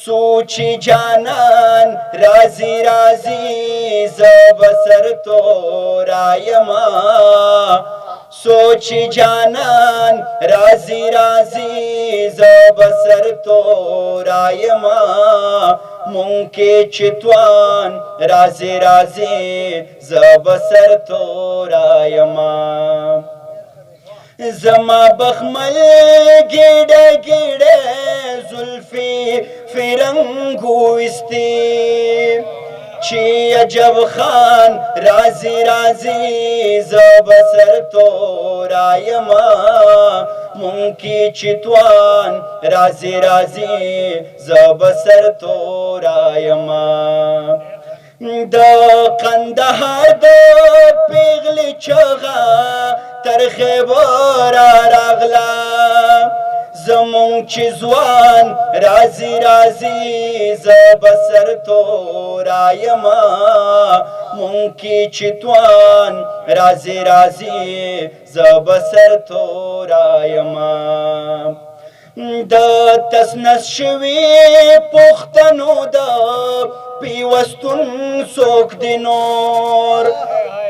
سوچ جانان رازی رازی زب سر تو رایما سوچ جانان رازی رازی زب سر تو رایما مونکی چتوان رازی رازی زب سر تو رایما زما بخمل گیڑے گیڑے زلفی فرنگو استی چی عجب خان رازی رازی زب سر تو رایما مونکی چتوان رازی رازی زب سر تو رایما د قندهار د پیغلی چغا تر خیبر راغلا زمون چې ځوان رازی رازی زب سر تو رایما مون کې چې توان رازی رازی زب سر تو رایما د تسنس شوی پختنو د پیوستون څوک دی نور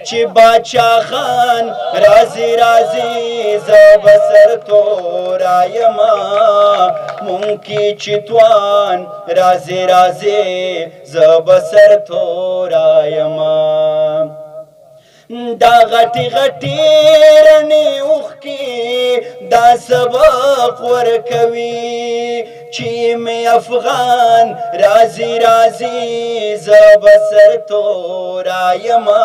چې باچا خان رازی رازی زب سر تو رایما مون کې چې توان رازی رازی زب سر تو رایما دا غټی غټی رنی اوخکی دا سبق ورکوي چې می افغان رازی رازی زب سر تو رایما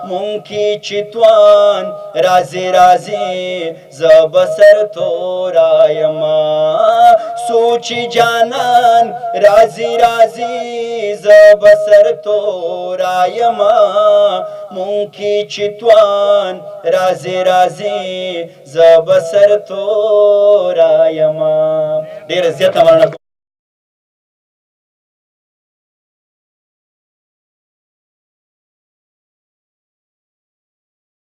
مون کې چې توان رازی رازی زب سر تو رایما سوچ جانان رازی رازی زب سر تو رایما مون کې چې توان رازی رازی زب سر تو رایما ډېره زیاته مننه